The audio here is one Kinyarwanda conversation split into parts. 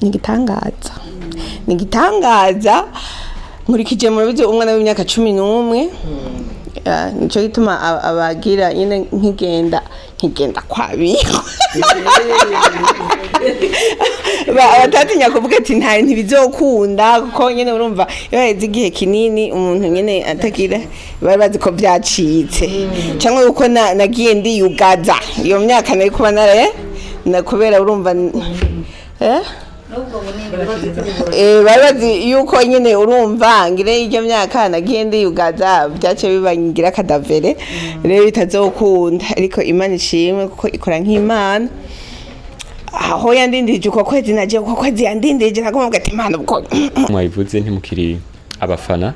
ni igitangaza nkurikije mu bizo umwana w'imyaka 11 nico gituma abagira nyine nkigenda kwabiho batatinya kuvuga ati nta ntibizokunda kuko nyine urumva yaheze igihe kinini umuntu nyine atagira bari bazi ko byacitse cyangwa uko nagiye ndiyugaza iyo myaka nari kuba nakubera urumva bari bazi yuko nyine urumva ngire iryo myaka nagiye ndiyugaza byace bibangira kadavere rero bitazokunda ariko Imana ishimwe kuko ikora nk'Imana aho yandindije uko kwezi naje uko kwezi yandindije nagomba ati Imana uko mwayivuze ntimukiri abafana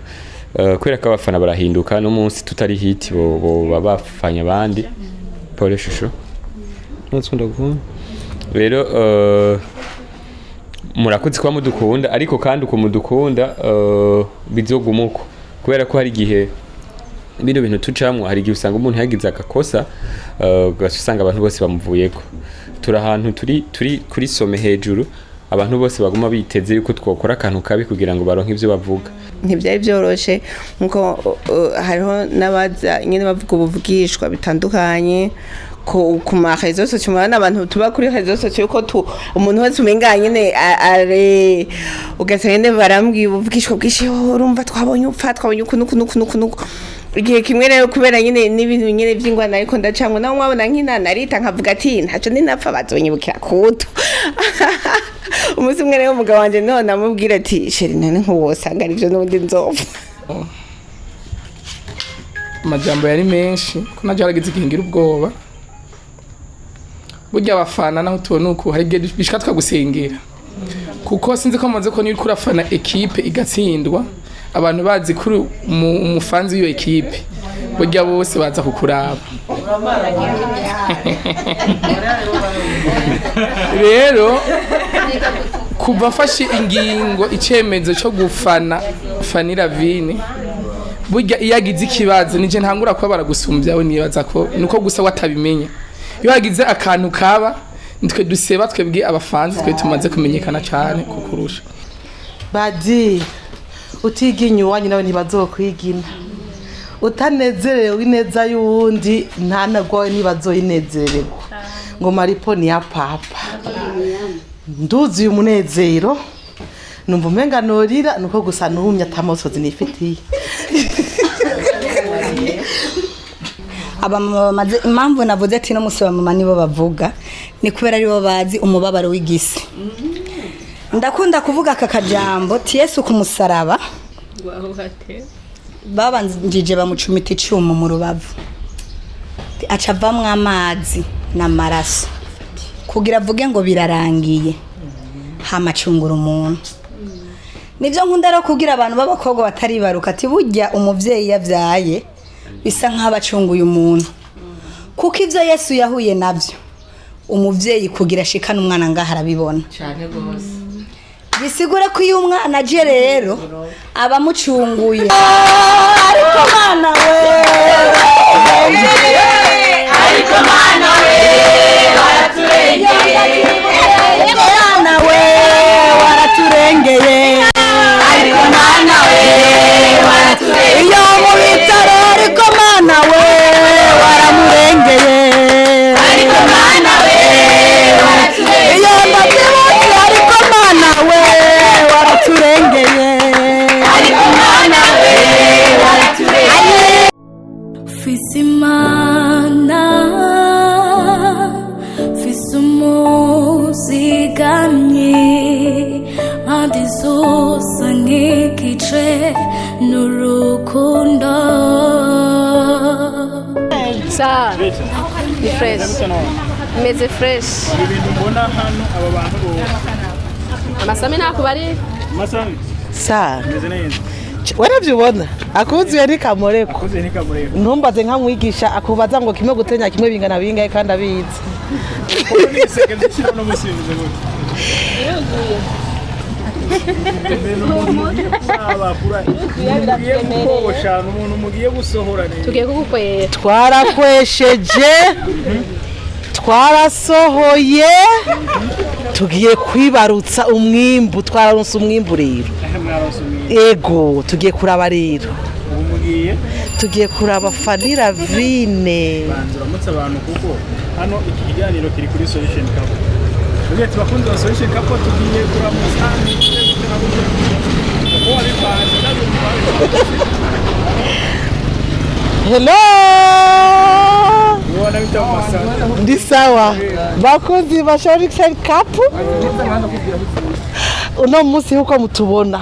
kwera ko abafana barahinduka no munsi tutari hit bo babafanya abandi Paul Shusho notskunda gukunda rero murakoze kwa mudukunda ariko kandi uko mudukunda bizogumuko kubera ko hari gihe bino bintu tucamwe hari gihe usanga umuntu yagize akakosa gasanga abantu bose bamuvuyeko turi ahantu turi kuri some hejuru abantu bose baguma biteze yuko twokora akantu kabi kugira ngo baronke ivyo bavuga ntibyari byoroshe nkuko hariho nabaza nyine bavuga ubuvugishwa bitandukanye ku marezo sociaux mwana abantu tuba kuri rezo sociaux ko umuntu wese umenga nyine are ugasenge barambwiye ubuvugishwa bwishi urumva twabonye ukuntu igihe kimwe rero kubera nyine n'ibintu nyine by'ingwana ariko ndacamwe naho mwabona nk'inana arita nkavuga ati ntaco ninapfa bazonyibukira kuto umunsi umwe rero umugabo wanje none namubwira ati sheri none nkuwosanga arivyo n'ubundi nzopfa amajambo yari menshi ko naje haragize igihingira ubwoba burya abafana naho tubona uko hari igihe bishika tukagusengera kuko sinzi ko maze ko ni kurafana equipe igatsindwa abantu bazi kuri umufanzi w'iyo equipe burya bose baza kukuraba rero kuva fashi ingingo icemezo cyo gufana Fanny Lavine burya iyagize ikibazo nije ntangura kuba baragusumbya we nibaza ko nuko gusa watabimenya iyo hagize akantu kaba nitwe duseba twebwe abafanzi twe tumaze kumenyekana cyane kukurusha badi utiginyu wanyu nawe ntibazokwigina utanezerewe ineza y'uwundi nta nagwawe ntibazoyinezererwa ngo maripo ni ya papa nduzi umunezero numva umenga norira nuko gusa nuhumya atamosozi nifitiye abamama bamaze impamvu navuze ati no musaba mama nibo bavuga ni kubera aribo bazi umubabaro w'igisi ndakunda kuvuga aka kajambo ti Yesu kumusaraba babanjije bamucumita icumu mu rubavu acavamwe amazi n'amaraso kugira avuge ngo birarangiye hamacungura umuntu nivyo nkunda rero kugira abantu b'abakobwa batari baruka ati burya umuvyeyi yavyaye bisa nk'abacunguye umuntu kuko ivyo Yesu yahuye navyo umuvyeyi kugira shikana umwana ngaha arabibona cyane gose bisigura ko uyu mwana aje rero abamucunguye ariko mana we ariko mana we waraturengeye mana we waraturengeye ariko mana we waraturengeye iyo mu bitaro ariko mana we waramurengeye ariko mana we waraturengeye iyo ndabyibutse ariko mana we waraturengeye ariko mana we waraturengeye Fisimana Fisumozigamye Adizosa nkikice n'urukundo Sa ni fresh meze fresh ibintu mbona hano aba bantu bo amasami nakubari masami sa meze neza waravyubona akuzuye ni kamoreko akuzuye ni kamoreko ntumbaze nka mwigisha akubaza ngo kimwe gutenya kimwe bingana bingahe kandi abizi kuko ni second kino no musimbize gute tugiye gusohora tugiye kugukwera twarakwesheje twarasohoye tugiye kwibarutsa umwimbu twararonse umwimbu rero ego tugiye kuraba rero tugiye kuraba Fanny Lavine banzuramutse abantu kuko hano iki kiganiro kiri kuri Solution Cup ugiye tubakunze wa Solution Cup tugiye kuramutsa hello ndi sawa bakunzi ba Solution Cup uno munsi huko mutubona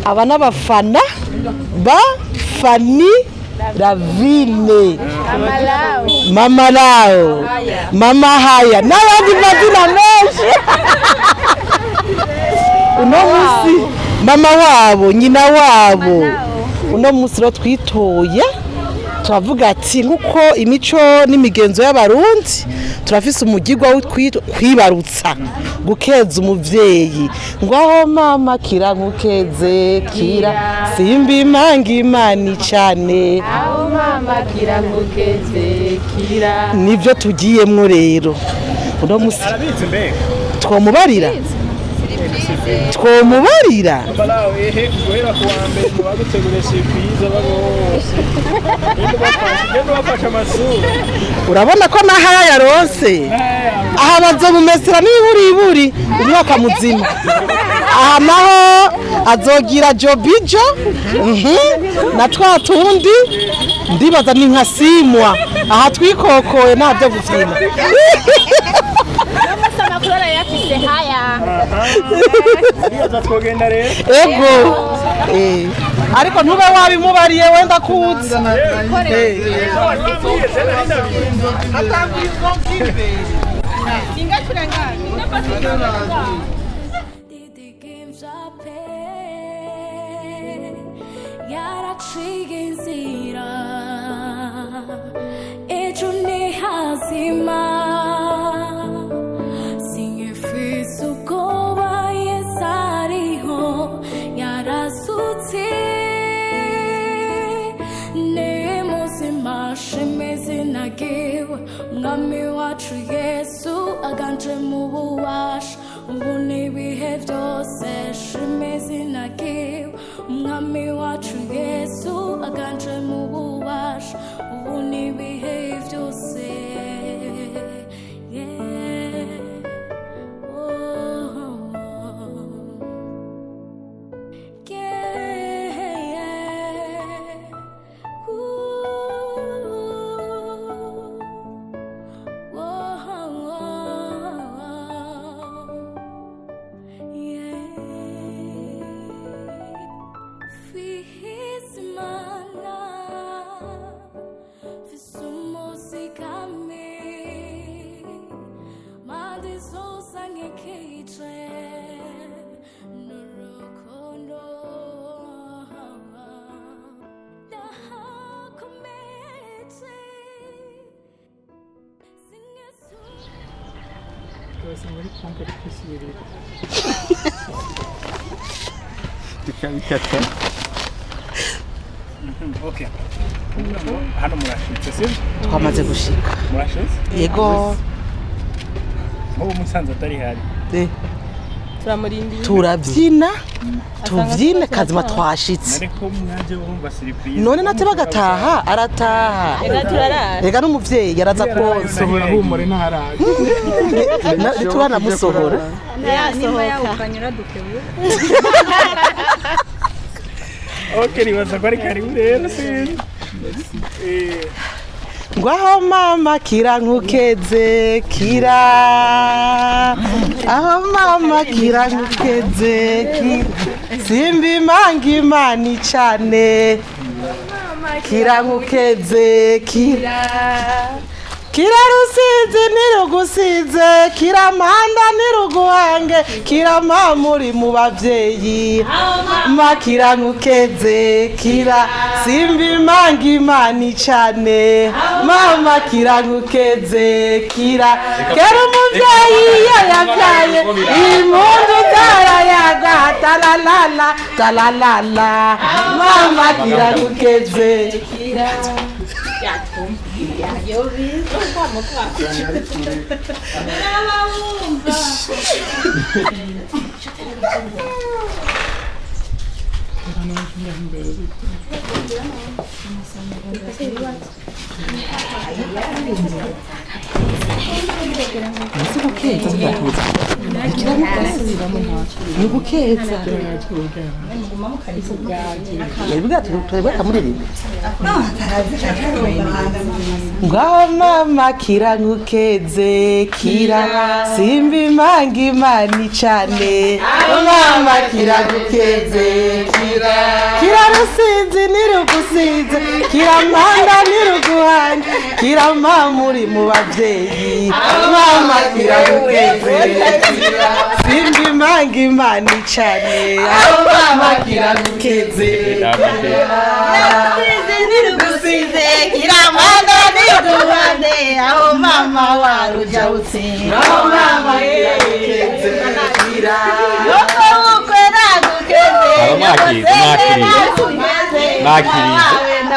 aba n'abafana ba Fanny Lavine Mamalao Mama Haya n'abandi mazina menshi uno munsi mama wabo nyina wabo uno munsi ro twitoye turavuga ati nkuko imico n'imigenzo y'abarundi turafise umugirwa kwibarutsa gukeza umuvyeyi ngwaho mama kira nkukeze kira simbi mangi imani cyane aho mama kira nkukeze kira nivyo tugiyemwo rero uno musi twomubarira twomubarira Mamalao guhera ku wa mbere mu bagutegura surprise babose ngendo bafasha amasura urabona ko nahaya yaronse aha bazomumesera n'iburi umwaka muzima aha naho azogira jobijo na twa tundi ndibaza ni nka simwa aha twikokoye nta byo gufina amakuru yafise haya twogenda rero ego ariko ntube wabimubariye wenda kuza Mwami wacu Yesu aganje mu bubasha ubu n'ibihe byose shime izina ryiwe Mwami wacu Yesu aganje mu bubasha ubu n'ibihe byose Okay. Hano murashitse sivyo? twamaze gushika Murashitse? yego Ubu musanze atari hari. turabyina tuvyine kazima twashitse Ariko mwaje bumva surprise. none nate bagataha arataha rega n'umuvyeyi yaraza konsa humure ntaharaje tubana musohora nimba yawukanyura dukebu Okay, nibaza ko ari karibu rero sinzi. ngwaho mama kira nkukeze kira aho mama kira nkukeze kira simbi mangi imani cyane kira nkukeze kira kira rusizi nirugusize kira manda niruguhange kira mamuri mu bavyeyi makira nkukeze kira simbi mangi imani cyane mama kira nkukeze kira kera umuvyeyi yavyaye impundu zarayaga talalala talalala mama kira nkukeze kira Mama kira ngukeze kira simbi mangi mani cyane mama kira ngukeze kira kira rusizi nirugusize kira manda niruguhanje kira mamuri mu bavyeyi mama kira ngukeze kira simbi mangi mani cyane mama kira ngukeze nirugusize kira manda niruguhanje aho mama waruja utsinda aho mama yekeze kira yoko kwera gukeze aho makiriza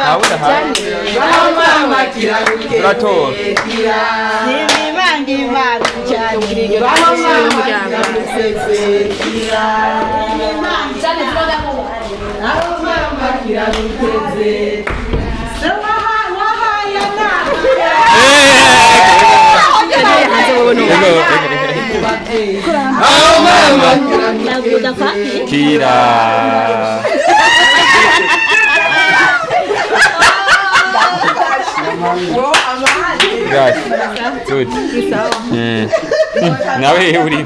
awuda aho mama kira gukeze turatora kira nibibangi baruja aho mama kira gukeze kira aho mama kira gukeze Kira. Guys, good. Nawe uri.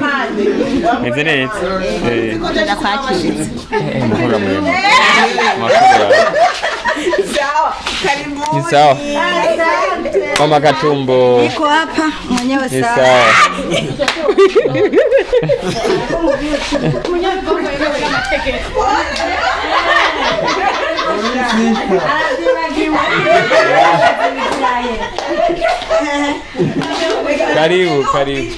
Meze neza. Mukora mwema. Mashukuru. Ni sawa. Mama Katumbo. Niko hapa mwenyewe Ni sawa. sawa. Karibu, karibu.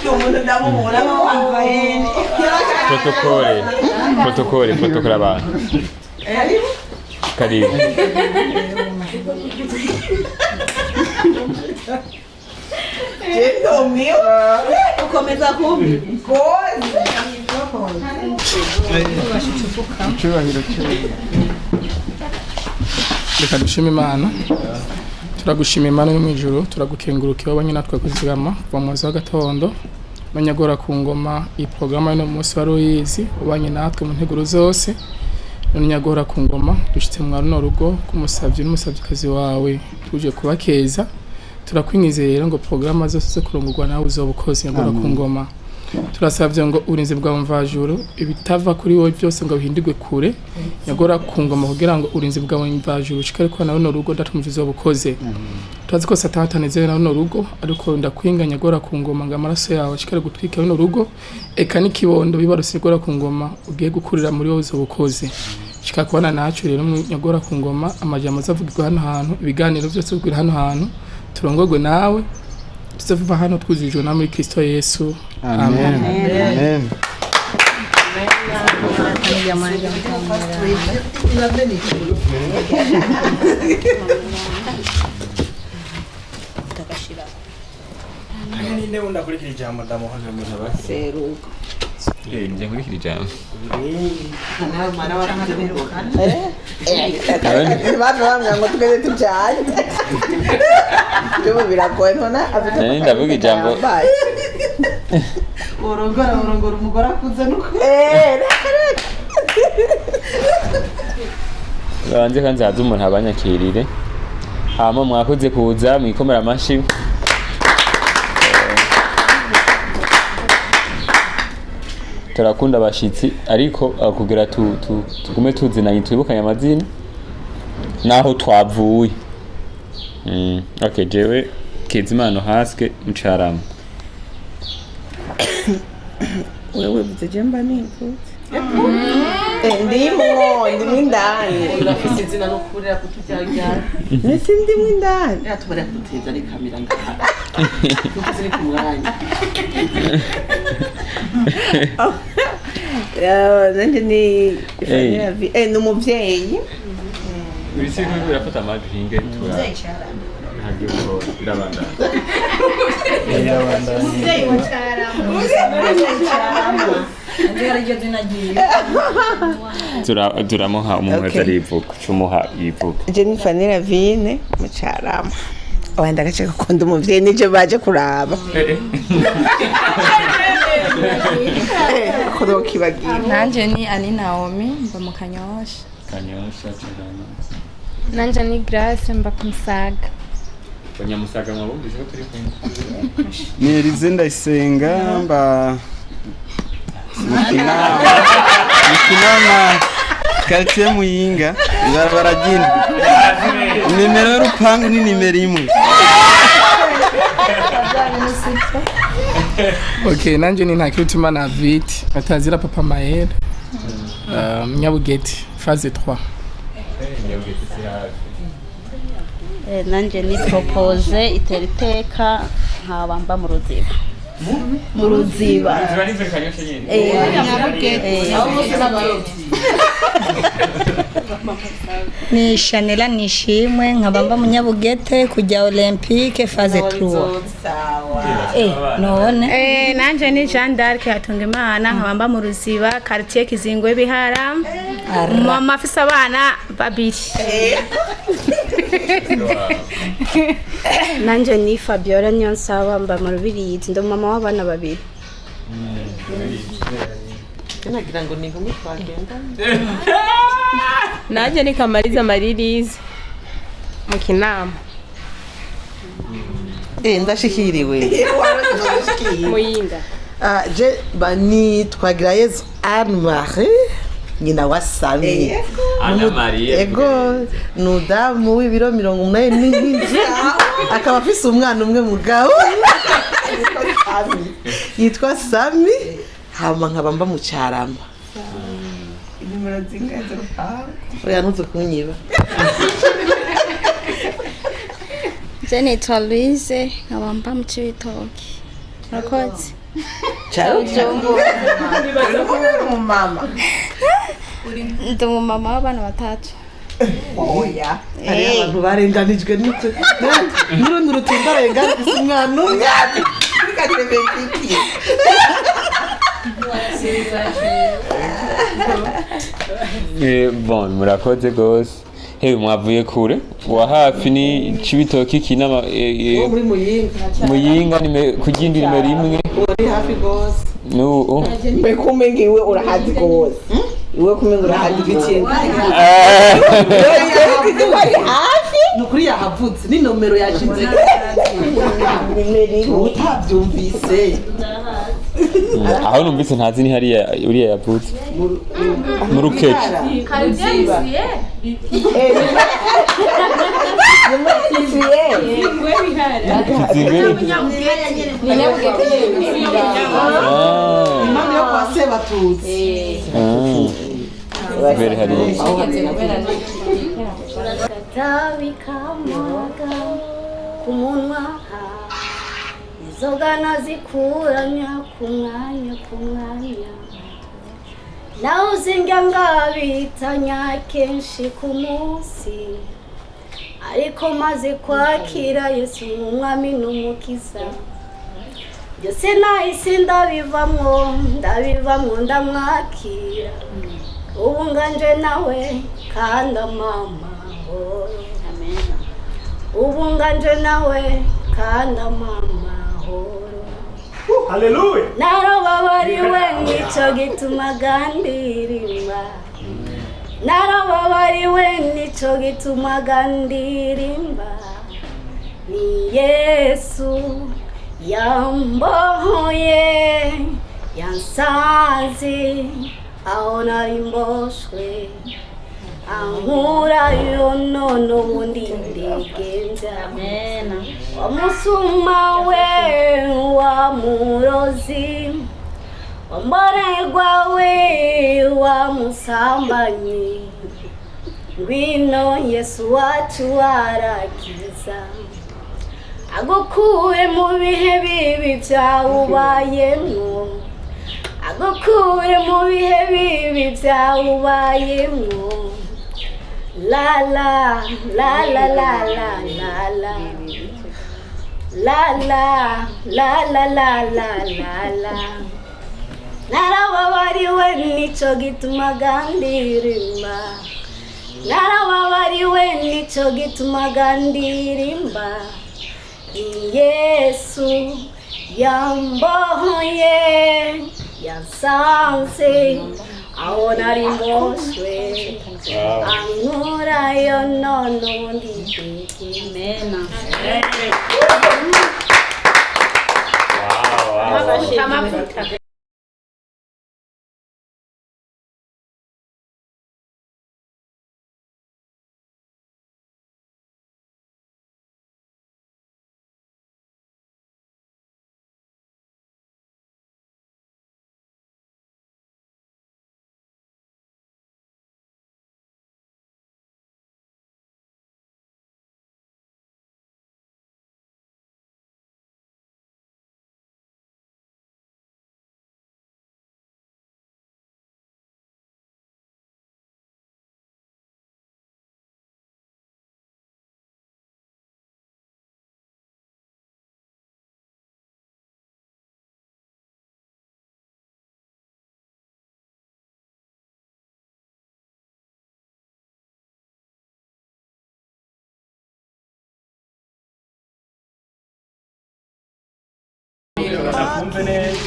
Protokole abantu. Karibu. Jendo mio. Ukomeza kumbi. Reka dushime Imana. Turagushima Imana yo mwijuru, turagukengurukiye abanye natwe kuzigama kuva mu za gatondo. Manyagora ku ngoma iyi programa y'no munsi wari uyizi ubanye natwe mu nteguro zose. Nyagora ku ngoma dushitse mu runo rugo kumusavye n'umusavyikazi wawe tuje kubakeza. Turakwinizera ngo programa zose zo kurongurwa nawe uzobukoze Nyagora ku ngoma. Turasavye ngo urinzi bwa mvajuru ibitava kuri wowe byose ngo bihindirwe kure Nyagora ku ngoma kugira ngo urinzi bwa mvajuru shikare ko nawe no rugo datumuje uzobukoze. Turazi ko satataneze na no rugo ariko ndakwinga Nyagora ku ngoma ngo amaraso yawe shikare gutwika no rugo eka nikibondo bibaruse Nyagora ku ngoma ugiye gukurira muri wowe uzobukoze. Shika kubana nacu rero Nyagora ku ngoma amajambo azavugirwa hano hantu ibiganiro byose bigwira hano hantu turongorwe nawe tuzavuva hano twujijwe na muri Kristo Yesu. Amen. Amen. Ninde wunda kurikira ijambo ndamuhaje mu ntabase. Seruka. Nje kurikira ijambo. Nawe mwana waramuheruka. Batu bamwe ngo tugeze tujanye. Cyo biragoye nona Nani ndavuga ijambo. Urongora umugore akuze nuko. Banze kanze haza umuntu abanyakirire. Hama mwakoze kuza mwikomera amashi. Turakunda abashitsi ariko kugira tugume tuzinanye twibukanye amazina naho twavuye. Okay, jewe Kezimana haske Mucarama. Wewe mzejemba niko. Ndimo indani. Urafise izina no kurira kutujyajya. Nese ndimo indani. Yatubara kuteza ari kamera ngaha. Kuko ku mwanya. Nanje ni Fanny Lavine. N'umuvyeyi. Urisi ko birafata amajwi hinge tura. turamuha umuheza arivuga cumuha yivuga Jennifer Fanny Lavine mu Carama wenda gace gukunda umuvyeyi nije baje kuraba kodo kibagira nanje ni Ani Naomi mba mu Kanyosha nanje ni Grace mba ku Musaga Banyamusaga mwabumvise ko turi kumwe ni Elize Ndayisenga mba Mukinama quartier Muyinga ibarabara ry'indwi nimero y'urupangu ni nimero 1 Okay, nanje ni Itumye vite atazira papa Maël Nyabugeti phase 3 nanje ni propose iteriteka nkabamba mu ruziba ni Chanela nishimwe nkabamba mu Nyabugete kujya Olympique phase 3 none nanje ni Jean d'Arc hatunga imana nkabamba mu ruziba quartier Kizingwe Bihara mama afise abana babiri nanje ni Fabiola Nyonsaba mba mu Rubirizi ndo mama w'abana babiri nagira ngo ni nkumi twagenda nanje ni Kamariza Maririze mu Kinama ndashikiriwe Muyinga je bani twagira Yezu Anne-Marie nyina wa Sami Anna Marie ego nudamu w'ibiro 87 akaba afise umwana umwe mugabo yitwa Sami hama nkabamba mu Carama nimero zingaze rupangu oya ntuzo kunyiba je nitwa Louise nkabamba mu Cibitoki murakoze Ciao Jombo mama ndi umumama w'abana batatu oya hari abantu barenganijwe n'icyo n'urundi rutimba renganijwe umwana umwe bon murakoze gose hewe mwavuye kure wa hafi ni Cibitoki Kinama muri Muyinga kugindi nimero 1 uri hafi gose no mbe kumenga iwe urahazi gose iwe kumenga urahazi gose nukuri yahavutse ni nomero yashinze nimero utabyumvise aho numvise ntazi ni hariya uriya yavutse mu Rukeje impamvu yo kwa Sebatuzi very hariya tabikamaga ku munwa inzoga nazikuranya ku mwanya nawe uzinga ngabitanya kenshi ku munsi ariko maze kwakira Yesu umwami n'umukiza byose nahise ndabivamwo ndamwakira ubu nganje nawe kandi mama ubu nganje nawe kandi mama Haleluya narababariwe nico gituma gandirimba narababariwe nico gituma gandirimba ni Yesu yambohoye yansanze aho nari mboshwe ankurayo none ubundi ndigenda wamusuma we wamurozi wamborerwa we wamusambanyi ngwino Yesu wacu arakiza agukure mu bihe bibi byawubayemwo agukure mu bihe bibi byawubayemwo la la la la la la la la La la la la la la la la. Narababariwe nico gituma gandirimba. Narababariwe nico gituma gandirimba. Yesu yambohoye yasanze aho nari mboshwe ankurayo none nditeke. Amavuta.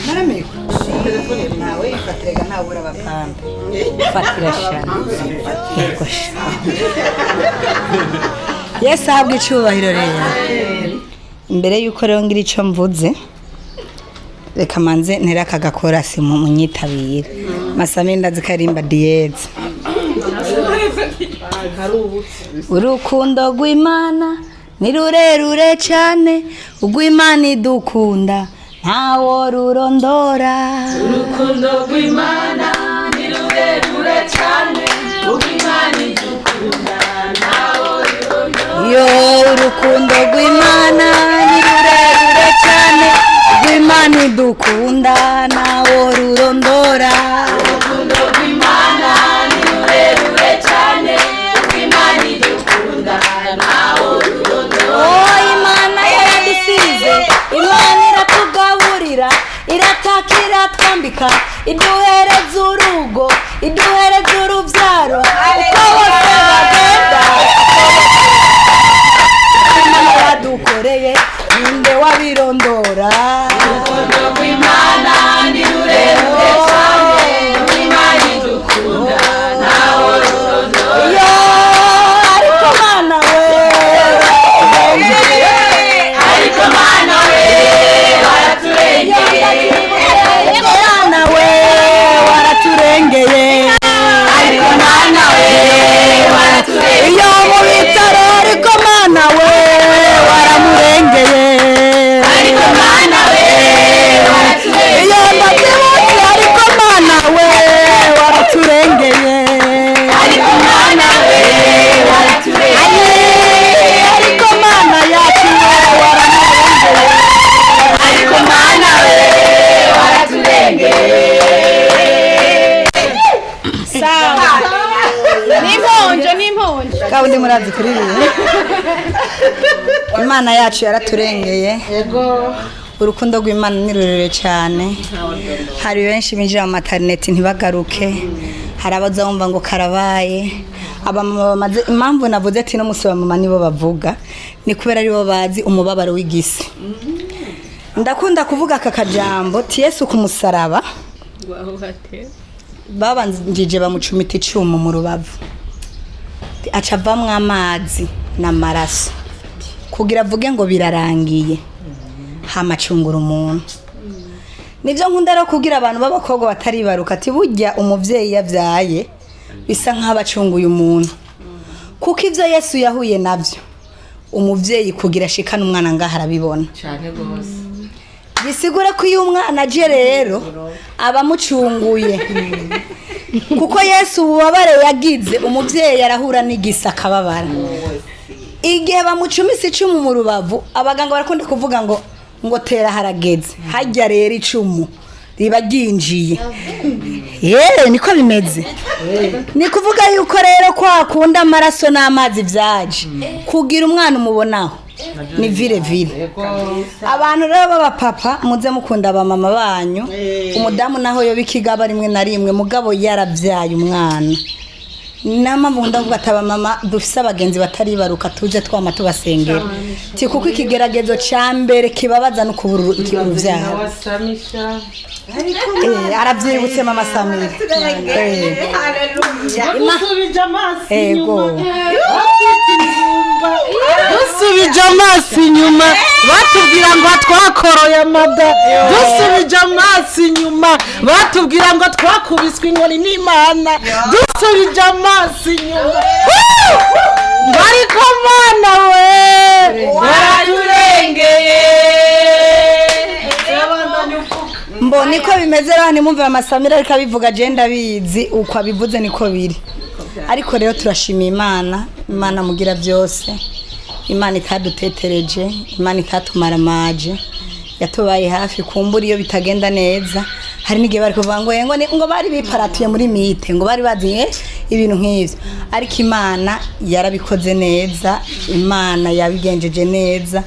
Naramiko. Telefone nawe ifatirega ntabura abapanda. Fatira shana. Yes, ahabwa icubahiro rero. Imbere yuko rero ngira ico mvuze. Reka manze ntera kagakora si mu nyitabire. Masame ndazikarimba dieze. Urukundo rw'Imana ni rurerure cyane, urw'Imana idukunda ntawo rurondora. Urukundo rw'Imana ni rurerure cyane, urw'Imana idukunda ntawo rurondora. Yo, urukundo rw'Imana ni rurerure cyane, urw'Imana idukunda ntawo rurondora. Urukundo rw'Imana ni rurerure cyane, urw'Imana idukunda ntawo rurondora. Oh, Imana yaradusize, Imana iratugaburira, iratakira twambika, iduhereza urugo, iduhereza urubyaro, uko bose bagenda. Imana yadukoreye, ninde wabirondora. Urukundo rw'Imana ni rurerure cyane, urw'Imana idukunda ntawo rurondora. Yo, ariko Mana we, ariko Mana we waraturengeye. Mana we waraturengeye. Ariko Mana we waraturengeye. Iyo mu bitaro ariko Mana we waramurengeye. Ariko Mana we waraturengeye. Iyo mbatibuti ariko Mana we waraturengeye. Ariko Mana we waraturengeye. Ariko Mana yacu we waramurengeye. Ariko Mana we waraturengeye. Sawa. Nimponje. Kabundi murazi kuririmba. Imana yacu yaraturengeye. Yego. Urukundo rw'Imana ni rurerure cyane. Hari benshi binjira mu maternity ntibagaruke. Hari abazumva ngo karabaye. Abamama bamaze impamvu navuze ati no musi mama nibo bavuga. Ni kubera ari bo bazi umubabaro w'igisi. Ndakunda kuvuga aka kajambo ti Yesu ku musaraba. Babanjije bamucumita icyuma mu rubavu. Acavamwe amazi n'amaraso. Kugira avuge ngo birarangiye. Hamacungura umuntu. Nivyo nkunda rero kugira abantu b'abakobwa batari baruka ati burya umuvyeyi yavyaye bisa nk'abacunguye umuntu. Kuko ivyo Yesu yahuye navyo umuvyeyi kugira ashikana umwana ngaha arabibona. cyane gose. Bisigura ko iyo umwana aje rero abamucunguye. Kuko Yesu ububabare yagize umuvyeyi arahura n'igisa akababara. Igihe bamucumisa icumu mu rubavu abaganga barakunda kuvuga ngo tera harageze. Hajya rero icumu riba ryinjiye. Niko bimeze. Ni kuvuga yuko rero kwa kunda amaraso n'amazi vyaje kugira umwana umubonaho ni vile vile abantu rero b'abapapa muze mukunda abamama banyu umudamu naho yoba ikigaba rimwe na rimwe mugabo yaravyaye umwana nama ndavuga ati abamama dufise abagenzi bataribaruka tuje twama tubasengera ti kuko ikigeragezo ca mbere kibabaza no kubururu ikiruvyaro aravyibutse mama Samira Dusubije amaso ego dusubije amaso inyuma batubwira ngo twakoroye amada dusubije amaso inyuma batubwira ngo twakubiswe inkoni n'Imana dusubije amaso inyuma bariko mana we waraturengeye mbo niko bimeze rero nimumve mama Samira ariko abivuga je ndabizi uko abivuze niko biri ariko rero turashima Imana mugira byose Imana ikadutetereje Imana ikatumaramaje yatubaye hafi kumbura iyo bitagenda neza hari n'igihe bari kuvuga ngo bari biparatuye muri mite ngo bari baziye ibintu nk'ivyo ariko Imana yarabikoze neza Imana yabigenjeje neza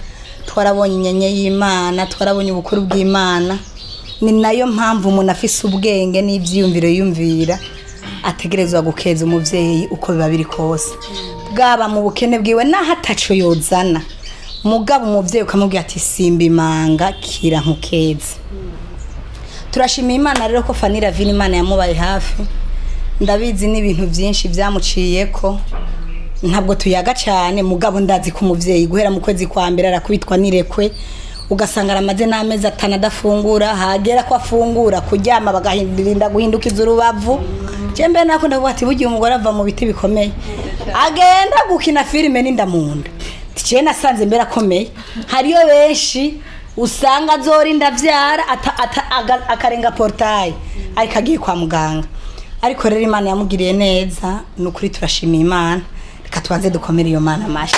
twarabonye inyenye y'Imana twarabonye ubukuru bw'Imana ni nayo mpamvu umuntu afise ubwenge n'ivyiyumviro yumvira ategerezwa gukeza umuvyeyi uko biba biri kose bwaba mu bukene bwiwe naho ataco yozana mugabo umuvyeyi ukamubwira ati simba imanga kira nkukeze turashima Imana rero ko Fanny Lavine Imana yamubaye hafi ndabizi n'ibintu byinshi byamuciyeko ntabwo tuyaga cyane mugabo ndazi ko umuvyeyi guhera mu kwezi kwa mbere arakubitwa nirekwe ugasanga aramaze n'amezi atana adafungura hagera ko afungura kuryama bagahindurinda guhindukiza urubavu jembe nako ndavuga ati bugiye umugore ava mu biti bikomeye agenda gukina filime n'indamunda tice nasanze mbere akomeye hariyo benshi usanga azorinda vyara akarenga portail ariko agiye kwa muganga ariko rero Imana yamugiriye neza nukuri turashima Imana reka twanze dukomere iyo Mana mashi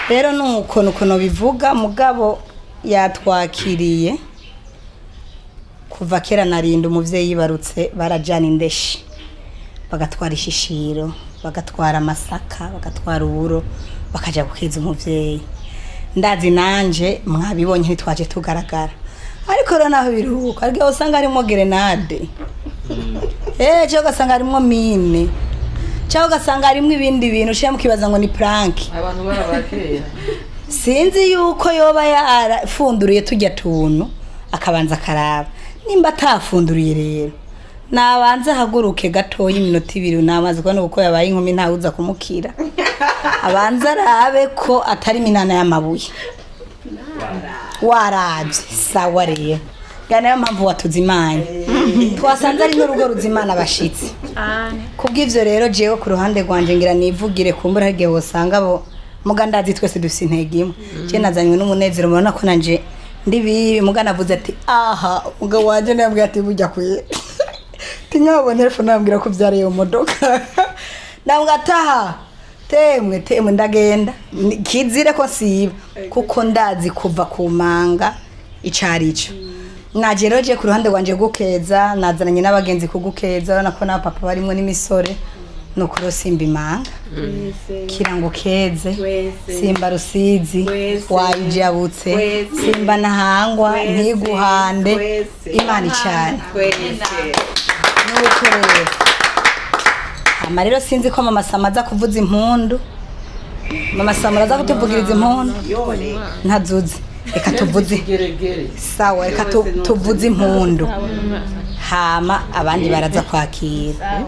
rero nuko bivuga mugabo yatwakiriye kuva kera narinda umuvyeyi yibarutse barajana indeshi bagatwara ishishiro bagatwara amasaka bagatwara uburo bakaja gukeza umuvyeyi ndazi nanje mwabibonye ntitwaje tugaragara ariko rero naho biruhuka ariko usanga harimo grenade cyo gasanga harimo mine cyo gasanga harimo ibindi bintu ushye mukibaza ngo ni prank abantu barabakera sinzi yuko yoba yarafunduriye tujya tuntu akabanza karaba nimba atafunduriye rero nabanze haguruke gatoya iminota 2 namaze ko nuko yabaye inkumi ntawuza kumukira abanza arabe ko atari minana y'amabuye warabye sawa rero nayo mpamvu watuzimanye twasanze ari n'urugo ruzimana abashitsi kubw'ivyo rero jewe ku ruhande rwanje ngira nivugire kumbura hagiye wosanga bo mugandazi twese dufise intege imwe je nazanywe n'umunezero murabona ko nanje ndibi mugana avuze ati aha umugabo wanje nambwiye ati bujya kwiye tinyabone telefone nambwira ko vyareye modoka nambwa taha temwe ndagenda kizire ko siba kuko ndazi kuva ku manga icarico najeroje ku ruhande rwanje gukeza nazananye n'abagenzi kugukeza urana ko na papa barimwe n'imisore no kurosimba imanga kirango keze simba rusizi wayijabutse simba nahangwa ntiguhande Imana icane nuko rero amarero sinzi ko mama Samaza kuvuza impundu mama Samaza kutuvugiriza impundu ntazuze reka tuvuze sawa reka tuvuze impundu hama abandi baraza kwakira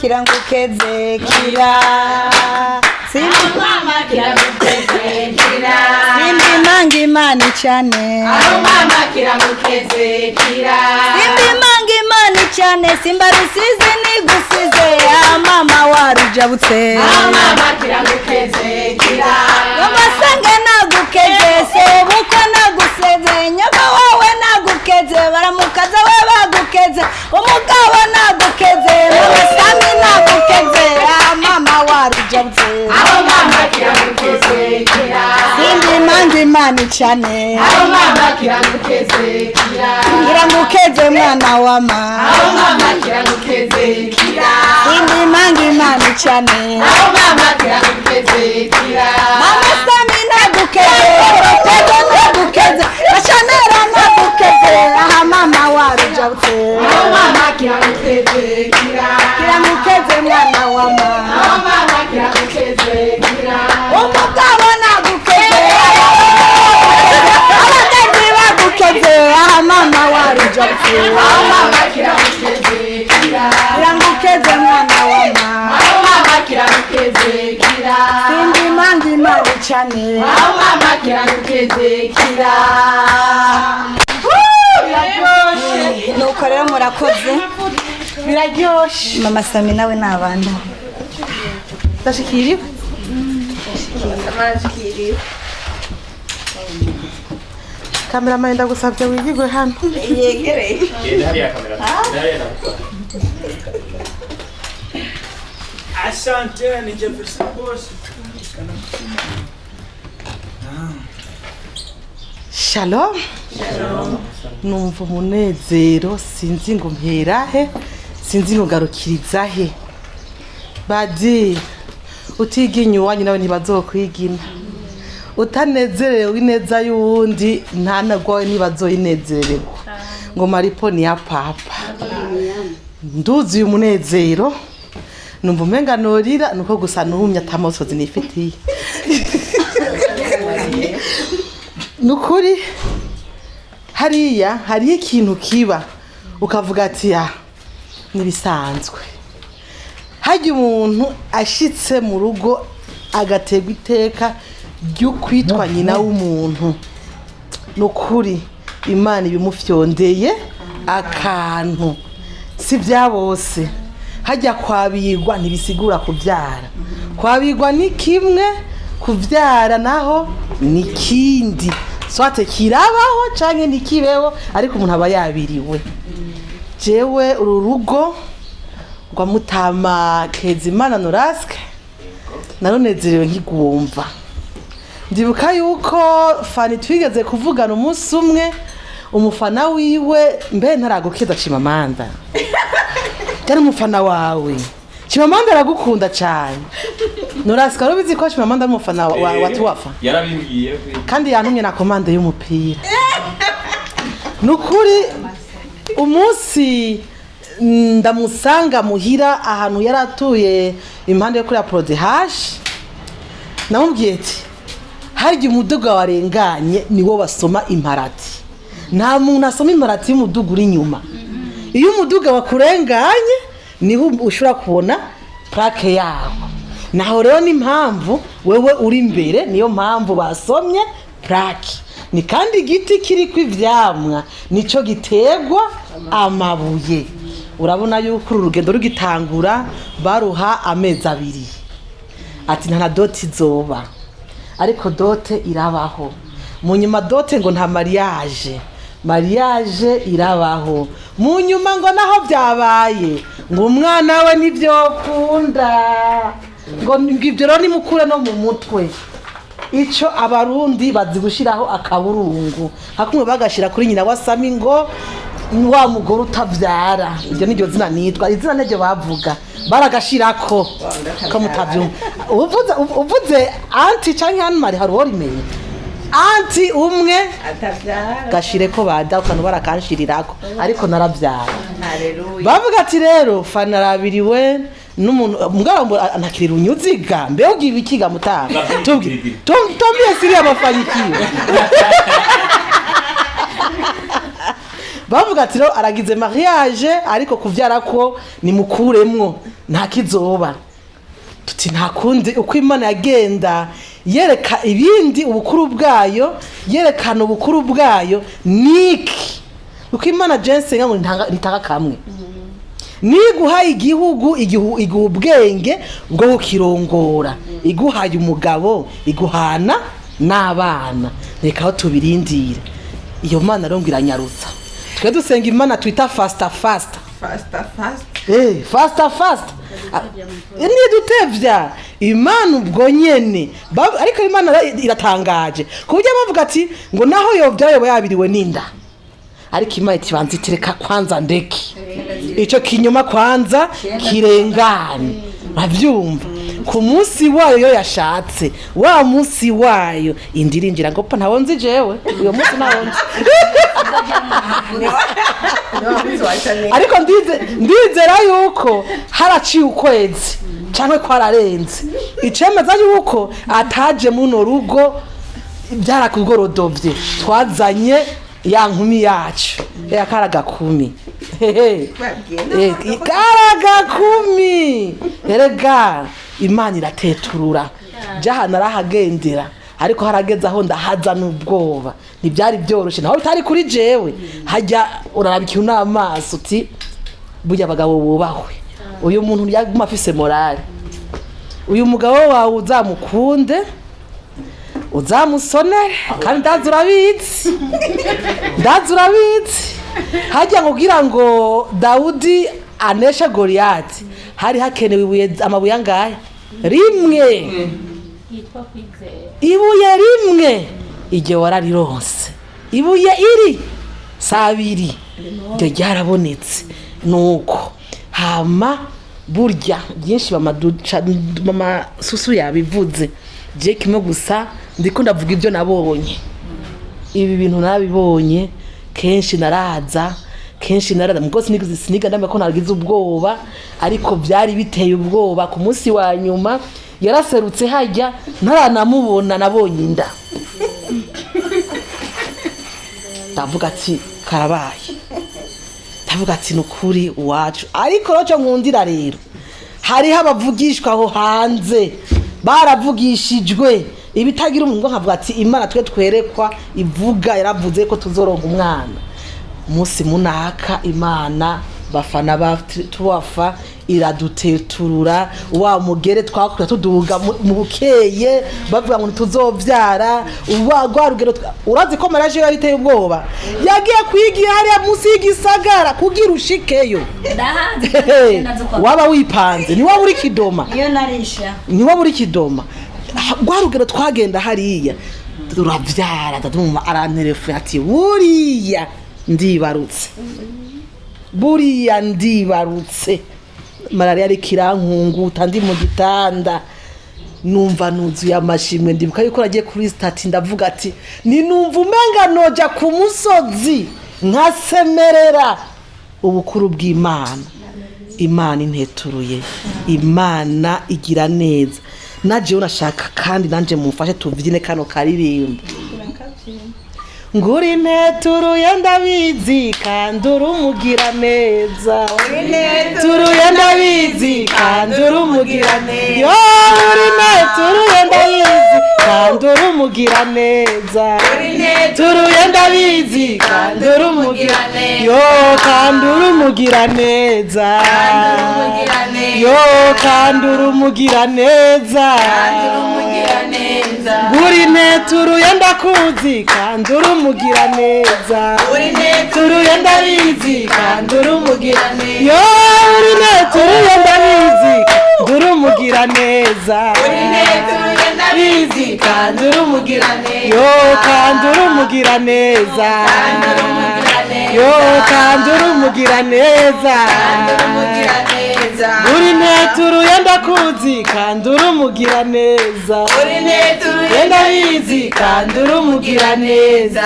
kirangukeze kira aho mama kirangukeze kira simbi manga imana cyane aho mama kirangukeze kira simbi manga imana cyane simba rusize nigusize mama warujabutse aho mama kirangukeze kira Yamasanga nagukeze sebuko naguseze nyoba wawe nagukeze baramukaza we bagukeze umugabo nagukeze Namasami nagukeze mama warujabutse aho mama kirangukeze kira simbi manga imana cyane aho mama kirangukeze kira kirangukeze mwana wa mama aho mama kirangukeze kira simbi manga imana cyane aho mama kirangukeze kira mama sami nagukeze Tego nagukeze Bashanera nagukeze aha mama warujabutse aho mama kirangukeze kira kirangukeze mwana wa mama aho mama kirangukeze kira umugabo nagukeze abagezi bagukeze aha mama warujabutse aho mama kirangukeze kira kirangukeze mwana wa mama aho mama kirangukeze kira simbi manga imana cyane aho mama kirangukeze kira nuko rero murakoze biraryoshe mama Sami nawe nabanda ndashikiriwe kameramani ndagusabye wigigwe hano yegereye Asante ni Jefferson boss. Shalom. Numva umunezero sinzi ngo mperahe sinzi ngo garukiriza he. Badi utiginye wanyu nawe ntibazokwigina. Utanezerewe ineza y'uwundi nta nagwawe ntibazoyinezererwa. Ngo maripo ni ya papa. Nduzi umunezero. Numva umenga norira nuko gusa numya atamosozi nifitiye. Nukuri hariya hari ikintu kiba ukavuga ati ya nibisanzwe. Hajya umuntu ashitse mu rugo agategwa iteka ryo kwitwa nyina w'umuntu. Nukuri Imana ibimufyondeye akantu si bya bose. Hajya kwabigwa ntibisigura kubyara. Kwabigwa ni kimwe, kubyara naho ni kindi. Swate kirabaho canke nikibeho ariko umuntu aba yabiriwe. Jewe uru rugo rwa Mutama Kezimana Norasque naronezerewe nkigumva. Ndibuka yuko Fanny twigeze kuvugana umunsi umwe umufana wiwe mbe ntaragukeza Chimamanda. Cyane umufana wawe. Chimamanda aragukunda cyane. Norasque rubizi ko Chimamanda umufana wa tuwafa. Yarabimbwiye Kandi yantumye na komande y'umupira. Nukuri umunsi ndamusanga muhira ahantu yaratuye impande yo kuri Prode Hash. Namubwiye ati harya umuduga warenganye niwo basoma imparati. Nta muntu asoma imparati y'umuduga uri inyuma. Iyo umuduga wakurenganye niho ushobora kubona plaque yawo. Naho rero ni impamvu wewe uri imbere niyo mpamvu basomye plaque. Ni kandi igiti kiri kwivyamwa nico gitegwa amabuye. Urabona yuko urugendo rugitangura baruha amezi abiri. Ati nta doti zoba. Ariko dote irabaho. Mu nyuma dote ngo nta mariage. Mariage irabaho. Mu nyuma ngo naho byabaye ngo umwana we nivyo kunda. Ngo ngivyo rero nimukure no mu mutwe. Ico abarundi bazigushiraho akaburungu. Hakumwe bagashira kuri nyina wa Sami ngo wa mugore utavyara. Iryo niryo zina nitwa. Izina niryo bavuga. Baragashirako ko mutavyumva. Uvuze anti canke hano mari harori menye. Anti umwe atavyara gashire ko bada ukanu barakanshyirirako ariko naravyara. Haleluya. Bavuga ati rero Fanny arabiriwe n'umuntu mugabo anakirira unyuziga mbe ugiye ikiga mutanga. Tombiye siri abafanyikiye. Bavuga ati rero aragize mariage ariko kuvyara ko ni mukuremwo nta kizoba tuti nta kundi uko Imana yagenda yereka ibindi ubukuru bwayo yerekana ubukuru bwayo niki uko Imana jense ngo ntanga kamwe niguhaye igihugu iguha ubwenge bwo kukirongora iguhaye umugabo iguhana n'abana reka aho tubirindire iyo Mana rero iranyarutsa twe dusenga Imana twita faster nidutevya Imana ubwo nyene ariko Imana iratangaje kubyo bavuga ati ngo naho yovyayo yabiriwe ninda ariko Imana itibanza itereka kwanza ndeki ico kinyoma kwanza kirengane bavyumva ku munsi wayo yo yashatse wa munsi wayo indirinjira ngo pa ntawonzi jewe uyo munsi ntawonzi ariko ndizera yuko haraciye ukwezi cyangwa kwararenze icemeza yuko ataje muno rugo byarakugorodovye twazanye ya nkumi yacu yakaraga kumi karaga kumi erega Imana irateturura jahana arahagendera ariko harageze aho ndahaza n'ubwoba ntibyari byoroshe naho bitari kuri jewe hajya urarabikiye n'amaso uti burya abagabo bubahwe uyu muntu yaguma afise morale uyu mugabo wawe uzamukunde uzamusonere kandi ndazi urabitsi hajya kugira ngo Dawudi aneshe Goliyati hari hakenewe amabuye angahe rimwe ibuye rimwe igihe wararironse ibuye iri sabiri ryo ryarabonetse nuko hama burya byinshi mama susu yabivuze je kimwe gusa ndiko ndavuga ibyo nabonye ibi bintu nabibonye kenshi naraza mugose siniga ndambe ko nagize ubwoba ariko byari biteye ubwoba ku munsi wa nyuma yaraserutse hajya ntaranamubona nabonye inda ndavuga ati karabaye ndavuga ati nukuri wacu ariko roco nkundira rero hariho abavugishwa aho hanze baravugishijwe ibitagira umuntu nkavuga ati Imana twe twerekwa ivuga yaravuze ko tuzoronka umwana umunsi munaka Imana bafana batuwafa iraduteturura wa mugere twakura tuduga mu bukeye bavuga ngo tuzovyara uwa rugero urazi ko maraje yariteye ubwoba yagiye kwigira hariya munsi y'igisagara kugira ushikeyo waba wipanze ni waba uri kidoma iyo narisha ni waba uri kidoma gwa rugero twagenda hariya turavyara tatuma aranterefe ati buriya ndibarutse malaria ari kirankunguta ndi mu gitanda numva nuzuye amashimwe ndibuka yuko nagiye kuri stati ndavuga ati ni numva umenga noja ku musozi nkasemerera ubukuru bw'Imana Imana inteturuye Imana igira neza naje unashaka kandi nanje mumfashe tuvyine kano karirimbo nguri nteturuye ndabizi kandi urumugira neza turuye ndabizi kandi urumugira neza yo uri nteturuye ndabizi kandi urumugira neza turuye ndabizi kandi urumugira neza yo kandi urumugira neza yo kandi urumugira neza nguri nteturuye ndakuzi kandi urumugira neza turuye ndabizi kandi urumugira neza yo uri neturuye ndabizi urumugira neza ndabizi kandi urumugira neza yo kandi urumugira neza yo kandi urumugira neza uri neturuye ndakuzi kandi urumugira neza uri neturuye ndabizi kandi urumugira neza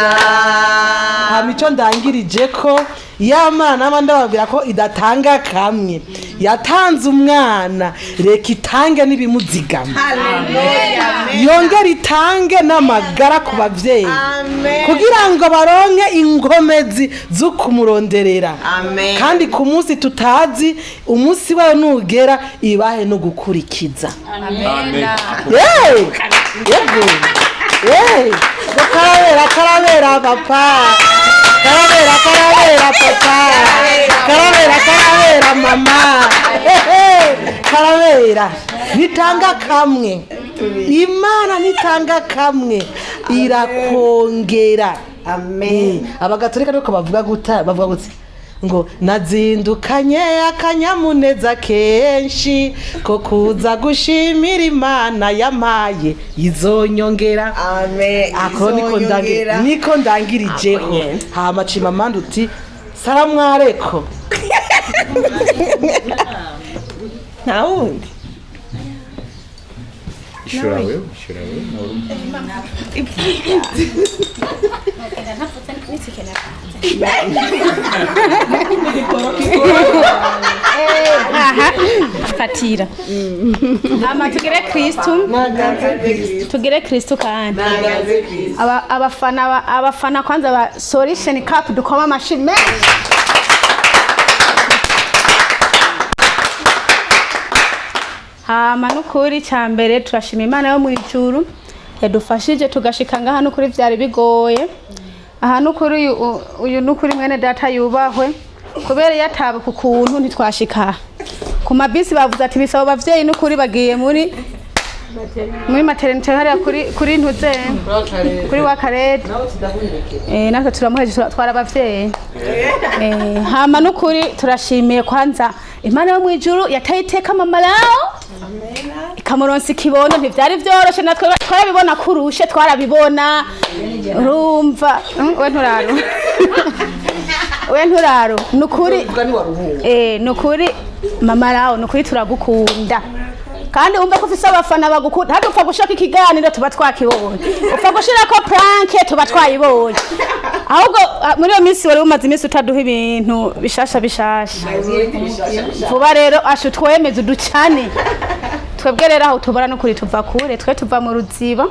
hamico ndangirije ko y'amana n'abandi babwira ko idatanga kamwe yatanze umwana reka itange n'ibimuzigama yongera itange n'amagara ku bavyeyi kugira ngo baronke ingomezi zo kumuronderera kandi ku munsi tutazi umunsi wayo nugera ibahe no gukurikiza karabera papa karabera papa karabera mama karabera nitanga kamwe imana nitanga kamwe irakongera abagatolika nuko bavuga gutya ngo nazindukanye akanyamuneza kenshi ko kuza gushimira imana yamaye izonyongera ako niko ndangirijeho hama cima manda uti saramwareko nta wundi ishura wewe fatira ama tugire Kristo kandi abafana kwanza ba Solution Cup dukoma amashimwe hama nukuri cyambere turashima Imana yo mu ijuru yadufashije tugashikanga hano kuri vyari bigoye aha nukuri uyu nukuri mwene data yubahwe kubera yatabe ku kuntu ntitwashika ku mabisi bavuze ati bisaba bavyeyi nukuri bagiye muri maternité hariya kuri ntuze kuri wa karete natwe turamuheje twara abavyeyi hama nukuri turashimiye kwanza Imana yo mu ijuru yataye iteka Mamalao ikamuronsa ikibondo ntivyari vyoroshe natwe twarabibona kurushe twarabibona urumva we nturaro nukuri Mamalao nukuri turagukunda kandi umva ko ufise abafana bagukunda hadi upfa gushaka ikiganiro tuba twakibonye upfa gushirako prank tuba twayibonye ahubwo muri iyo minsi wari umaze iminsi utaduha ibintu bishasha vuba rero ashu twemeze uducane twebwe rero aho tubara no kuri tuva kure twe tuva mu ruziba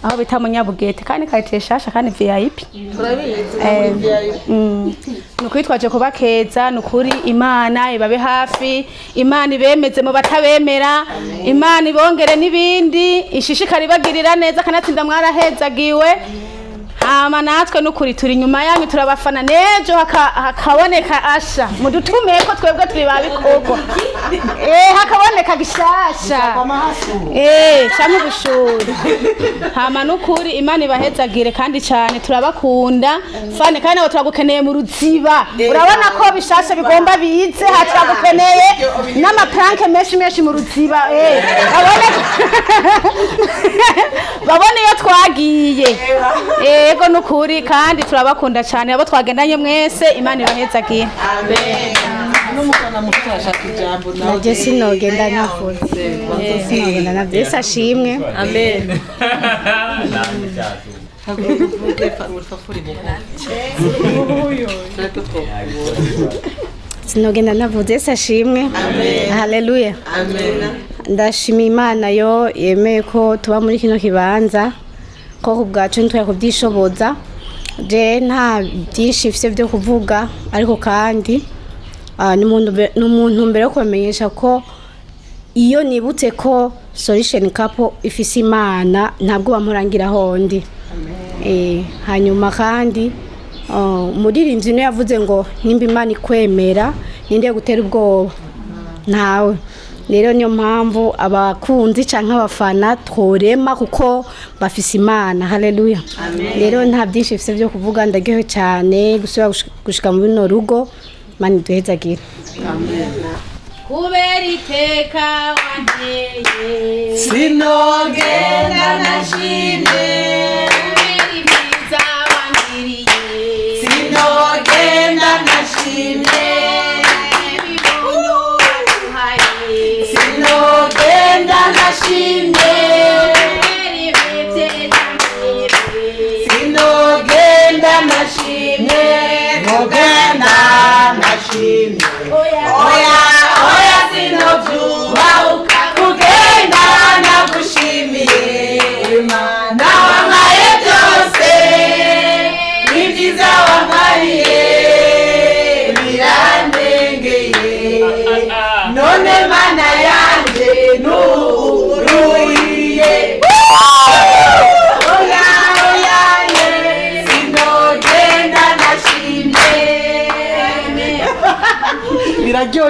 aho bita mu Nyabugete kandi karite shasha kandi VIP nukuri twaje kubakeza nukuri Imana ibabe hafi Imana ibemeze mu batabemera Imana ibongere n'ibindi ishishikari bagirira neza kanatsinda mwarahezagiwe hama natwe nukuri turi nyuma yanyu turabafana nejo hakaboneka asha mudutumeye ko twebwe turi babikogwa hakaboneka gishasha cyane gushura hama nukuri Imana ibahezagire kandi cyane turabakunda Fanny kandi nabo turagukeneye mu ruziba urabona ko bishasha bigomba bize haturagukeneye n'ama prank menshi mu ruziba babone iyo twagiye yego nukuri kandi turabakunda cyane abo twagendanye mwese Imana ibahezagire amen n'umukana mutashaka ijambo naje sinogenda navuze sinogenda navuze ashimwe amen sinogenda navuze ashimwe haleluya ndashima Imana yo yemeye ko tuba muri kino kibanza ko kubwacu ntwe kubyishoboza je nta byinshi mfite byo kuvuga ariko kandi n'umuntu mbere yo kumenyesha ko iyo nibutse ko Solution Cup ifise Imana ntabwo bamurangira hondi hanyuma kandi umuririmbyi no yavuze ngo nimba Imana ikwemera ninde gutera ubwoba ntawe rero niyo mpamvu abakunzi canke abafana tworema kuko bafise Imana haleluya rero nta byinshi bifise byo kuvuga ndageho cyane gusubira gushika mu bino rugo Imana iduhezagire kubera iteka wanteye sinogenda nashimye kubera ibiza wangiriye sinogenda nashimye sinogenda nashimye sinogenda nashimye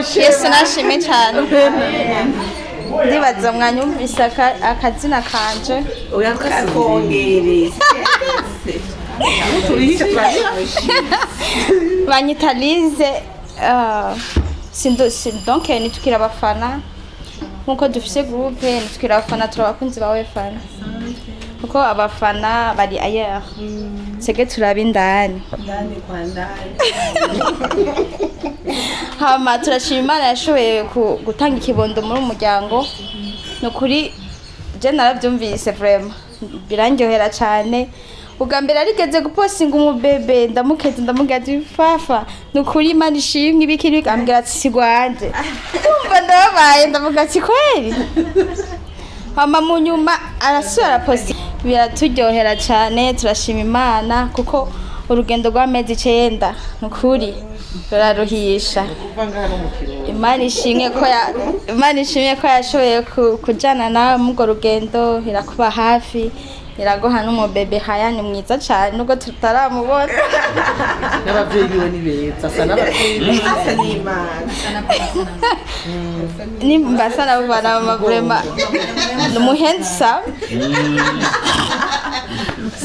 Yesu nashimye cyane ndibaza mwanyumvise akazina kanje banyitalize donc nitukira abafana nkuko dufise groupe nitukira abafana turabakunzi bawe fana kuko abafana bari ailleurs sege turaba indani kwa ndani hama turashima Imana yashoboye gutanga ikibondo muri umuryango nukuri je naravyumvise vraiment birangyohera cyane ugambere arigeze gupostinga umubebe ndamukeze ndamugati fafa nukuri Imana ishimwe ibikiri ambwira ati sigwanje umva ndabaye ndavuga ati kweli hama mu nyuma arasura posti biraturyohera cyane turashima Imana kuko urugendo rw'amezi 9 nukuri ruraruhisha Imana ishimwe ko yashoboye kujana nawe mu rugendo irakuba hafi iragoha n'umubebe hayani mwiza cyane nubwo tutaramubona n'abavyeyi biwe ni beza asa n'abavyeyi asa n'Imana ni mbasa na bana mama vraiment n'umuhensa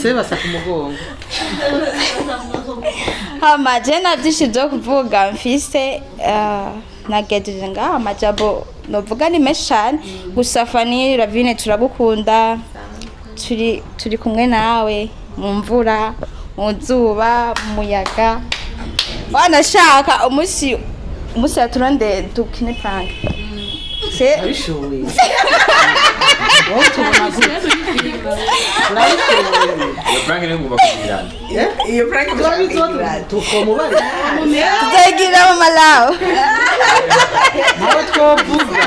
seba sa kumugongo hama je navyinshi byo kuvuga mfise nagejeje ngaha amajambo novuga ni menshi cyane gusa Fanny Lavine turagukunda turi kumwe nawe mu mvura mu zuba mu muyaga wanashaka umusi yaturande dukine prank se abishoboye iyo prank tukomubare tuzagira Mamalao nawe twovuga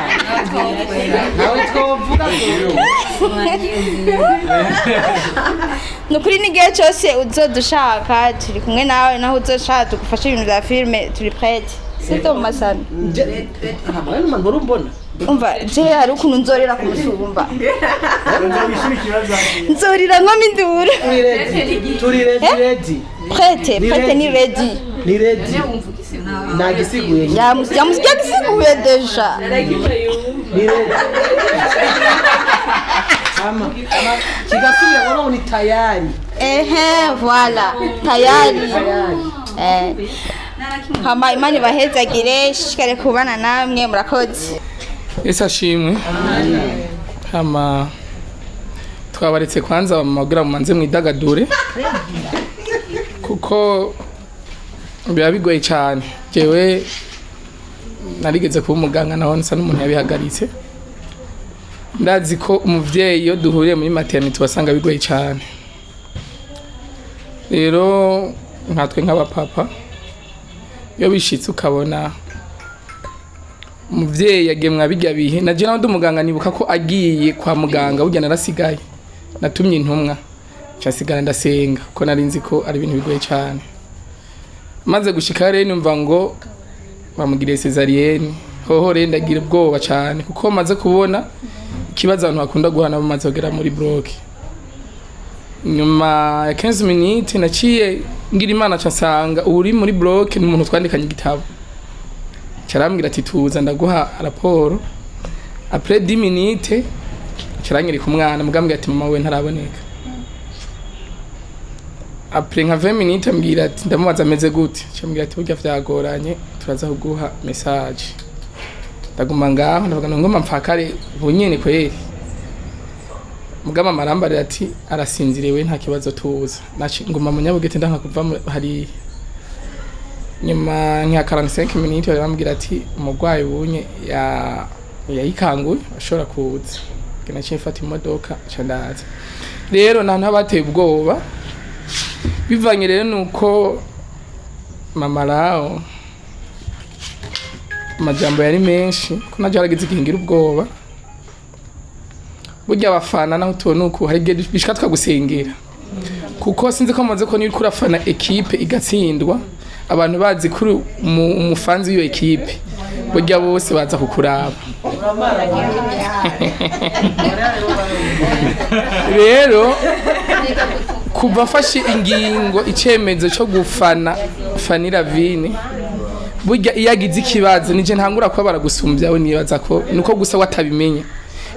nukuri n'igihe cyose uzodushaka turi kumwe nawe naho uzoshaka tugufasha ibintu bya filime turi prête sito mu masana hamwe n'umuntu urumbona umva je hari ukuntu nzorera ku musumba nzorira nkoma induru turi ready prête ni ready nagisiguye yamusya gisiguye deja ni ready ama kigasubira ngo ni tayari voilà tayari hama Imana bahezagire shikare kubana namwe murakoze Yesu ashimwe hama twabaretse kwanza bamagira mumanze mwidagadure kuko biba bigoye cyane jewe narigeze kuba umuganga naho nsa n'umuntu yabihagaritse ndazi ko umuvyeyi iyo duhuriye muri maternity wasanga bigoye cyane rero nkatwe nk'abapapa iyo bishitse ukabona umuvyeyi yagemwa bijya bihe naje nawe ndumuganga nibuka ko agiye kwa muganga burya narasigaye natumye intumwa cyasigara ndasenga ko narinzi ko ari ibintu bigoye cyane maze gushika rero numva ngo bamugire cesarienne hoho rero ndagira ubwoba cyane kuko maze kubona ikibazo abantu bakunda guhana bamaze kugera muri block nyuma ya 15 minutes naciye ngira Imana cyasanga uri muri block n'umuntu twandikanye igitabo carambwira ati tuza ndaguha raporo après 10 minutes caranyereka umwana mugambwira ati mama we ntaraboneka après nka 20 minutes ambwira ati ndamubaza ameze gute cyambwira ati burya vyagoranye turaza kuguha message ndaguma ngaho ndavuga ngo mpfakare bunyene kweri mugama marambarira ati arasinzirewe nta kibazo tuza naci nguma munyabugete ndanka kuva hari nyuma nka 45 minutes yarambwira ati umugwayi bunye yayikanguye ashobora kuza kina cyifata imodoka candaza rero nta nabateye ubwoba bivanye rero nuko Mamalao amajambo yari menshi ko naje aragize igihingira ubwoba burya abafana naho tubona uko hari bishika twagusengera kuko sinzi ko maze ko ni kurafana equipe igatsindwa abantu bazi kuri umufanzi w'iyo equipe burya bose baza kukuraba rero kuva fashe ingingo icemezo cyo gufana Fanny Lavine burya iyo agize ikibazo nije ntangura kuba baragusumbya we nibaza ko nuko gusa watabimenya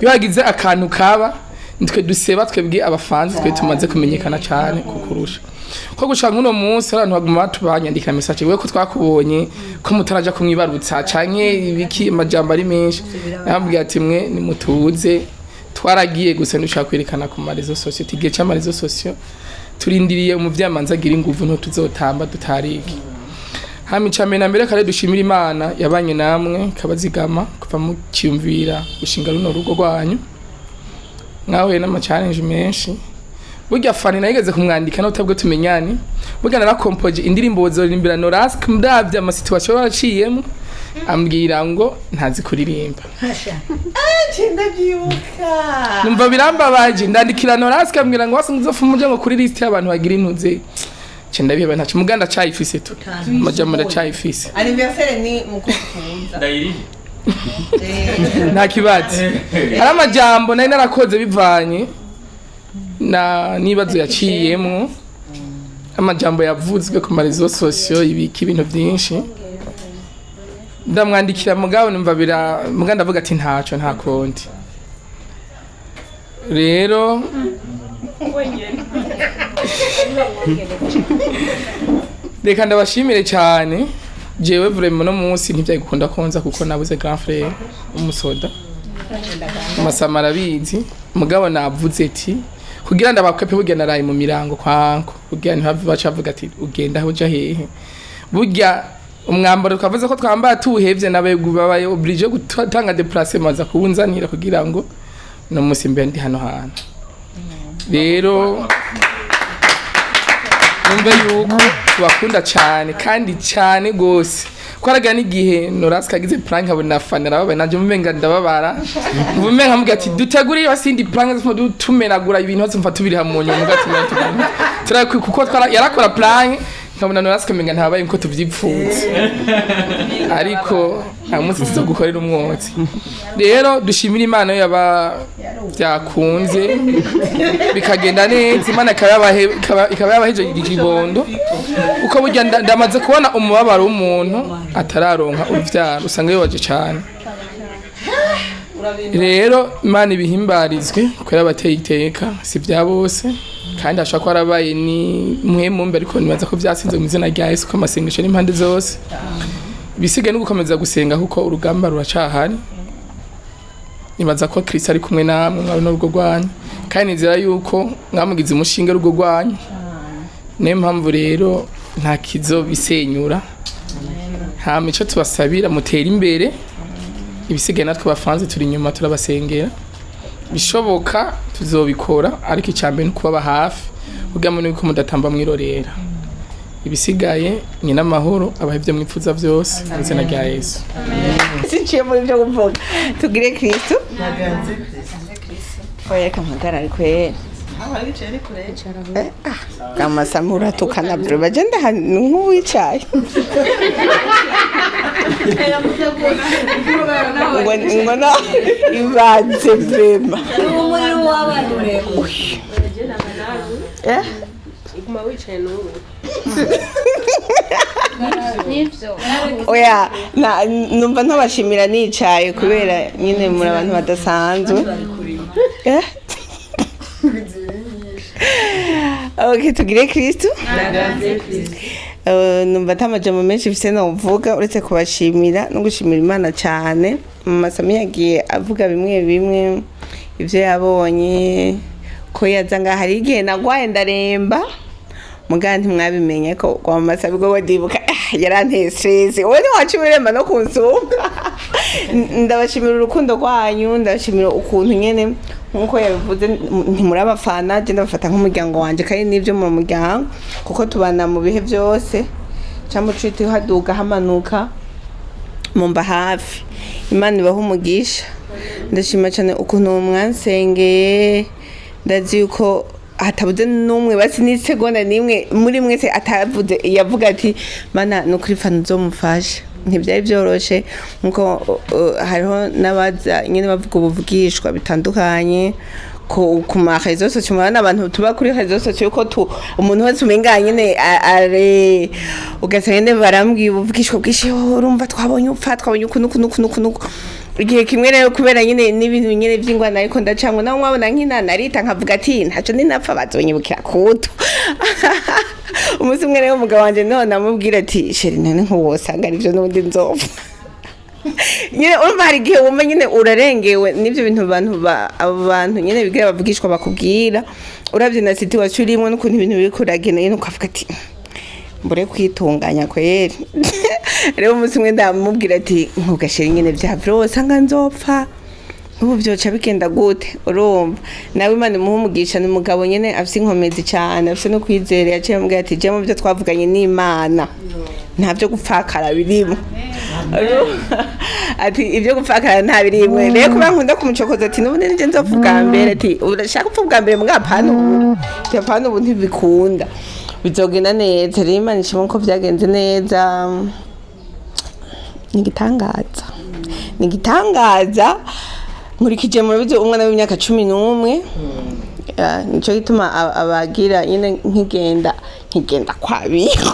iyo hagize akantu kaba nitwe duseba twebwe abafanzi twe tumaze kumenyekana cyane kukurusha ko gushaka uno munsi abantu baguma batubanyandika message we ko twakubonye ko mutaraja kumwibarutsa canke ibiki amajambo ari menshi nababwiye ati mwe nimutuze twaragiye gusa nushaka kwerekana ku marezo sociaux tige cy'amarezo sociaux turindiriye umuvyamanza agira inguvu nto tuzotamba dutariki hamica mena mbere kare dushimira Imana yabanye namwe kabazigama kuva mu cyumvira gushinga runo rugo rwanyu mwahuye n'ama challenge menshi burya Fanny nayigeze kumwandika no tabwo tumenyani burya narakompoje indirimbo zorimbira Norasque ndavye ama situation baraciyemo ambwira ngo ntazi kuririmba numva birambabaje ndandikira Norasque ambwira ngo wasunguzofa umuje ngo kuri list y'abantu bagira intuze cenda biba ntacu muganda cyayifise tu majambo ndacayifise anniversaire ni mukufunza ndayiri nta kibazo hari amajambo nari narakoze bivanye na nibazo yaciyemo amajambo yavuzwe ku marezo sociaux ibiki ibintu byinshi ndamwandikira mugabo numva muganda avuga ati ntaco nta konti rero reka ndabashimire cyane jewe vraiment no munsi ntivyaye gukunda konza kuko nabuze grand frère umusoda amasamara bizi mugabo navuze ati kugira ndabakwepe burya naraye mu mirango kwanko kugira ntihave bacavuga ati ugenda aho uja hehe burya umwambaro twavuze ko twambara tuwuhevye nabaye oblige gutanga déplacement za kuwunzanira kugira ngo no munsi mbe ndi hano hantu rero numva yuko tubakunda cyane kandi cyane gose kwaraga n'igihe Norasque agize prank abona Fanny arababaye naje mumenga ndababara mumenga muga ati duteguriye wasindi prank zo tumenagura ibintu hose mfa tubiri hamunye muga turakwi kuko yarakora prank nkabona Norasque menga ntabaye nko tuvyipfuza ariko amunsi zo gukorera umwotsi rero dushimira Imana yaba byakunze bikagenda neza Imana ikaba yabaheje igibondo uko burya ndamaze kubona umubabaro w'umuntu atararonka uruvyaro usanga yobaje cyane rero Imana ibihimbarizwe ko yabateye iteka si bya bose kandi ashaka kwarabaye ni muhemumbe ariko nibaza ko byasinze mu izina rya Yesu ko amasengesho n'impande zose bisigaye no gukomeza gusenga kuko urugamba ruracahari nibaza ko Kristo ari kumwe namwe mwawe no rugo rwanyu kandi nizera yuko mwamugize umushinge rugo rwanyu niyo mpamvu rero nta kizo bisenyura nta mico tubasabira mutera imbere ibisigaye natwe bafanze turi inyuma turabasengera bishoboka tuzobikora ariko icyambere no kubaba hafi kugira nuko mudatamba mwirorera ibisigaye ni n'amahoro abahevye mwipfuza byose izina rya Yesu sinciye muri byo kuvuga tugire Kristo oya kamagara ariko kama samura tukana bro bagenda nk'uwicaye ngona ibanze vrema umuriro w'abantu rero iguma wicaye n'ubu nivyo oya numva ntabashimira nicaye kubera nyine muri abantu badasanzwe okay tugire Kristo numva tamajambo menshi bifise no uvuga uretse kubashimira no gushimira Imana cyane mu masami yagiye avuga bimwe bimwe ivyo yabonye ko yazanga hari igihe nagwaye ndaremba mugandi mwabimenye ko kwa masabi go wadibuka yaranteye stress wowe wacibiremba no kunsumba ndabashimira urukundo rwanyu ndabashimira ukuntu nyene nkuko yabivuze ntimurabafana je ndabafata nk'umuryango wanje kandi nivyo mu muryango kuko tubana mu bihe byose cyangwa citi haduga hamanuka mumba hafi Imana ibaho umugisha ndashima cyane ukuntu mwansengeye ndazi yuko hatabuze numwe basi n'isegonda nimwe muri mwese atavuze yavuga ati mana no kuri Fanny uzomufasha ntibyari byoroshe nkuko hariho nabaza nyene bavuga ubuvugishwa bitandukanye ku ma réseaux sociaux mwana abantu tuba kuri réseaux sociaux ko umuntu wese umenga nyene are ugasanga barambwiye ubuvugishwa bwishi urumva twabonye upfa twabonye ukuntu igihe kimwe rero kubera nyine n'ibintu nyine by'ingwana ariko ndacamwe naho mwabona nkina narita nkavuga ati ntaco ninapfa bazonyibukira kuto umunsi umwe rero umugabo wanje none namubwira ati sheri none nk'uwosanga arivyo n'ubundi nzopfa nyine urumva hari igihe wumva nyine urarengewe n'ibyo bintu abantu nyine bigira bavugishwa bakubwira urabye na situation urimo n'ukuntu ibintu biri kuragenda nyine ukavuga ati mbure kwitunganya kweri rero umunsi umwe ndamubwira ati ntugashire nyine bya byose nga nzopfa ubu byoca bigenda gute urumva nawe Imana imuhumugisha n'umugabo nyine afite inkomezi cyane afite no kwizera yaciye amubwira ati je mu byo twavuganye n'Imana nta byo gupfakara birimo ati ibyo gupfakara nta birimwe rero kuba nkunda kumucokoza ati n'ubundi nje nzovuga mbere ati urashaka kuvuga mbere mwapana ubu ntibikunda bizogenda neza rero Imana ishimwe ko byagenze neza ni igitangaza nkurikije mu bizo umwana w'imyaka 11 nico gituma abagira nyine nkigenda kwabiho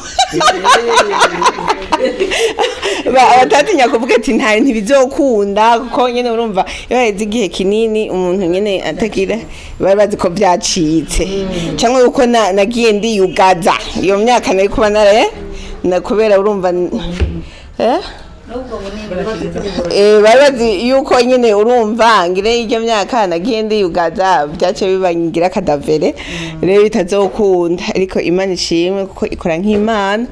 batatinya kuvuga ati nta ntibizokunda kuko nyine urumva iyo heze igihe kinini umuntu nyine atagira bari bazi ko byacitse cyangwa uko nagiye ndiyugaza iyo myaka nari kuba na kubera urumva bari bazi yuko nyine urumva ngire iryo myaka nagiye ndiyugaza byace bibangira kadavere rero bitazokunda ariko Imana ishimwe kuko ikora nk'Imana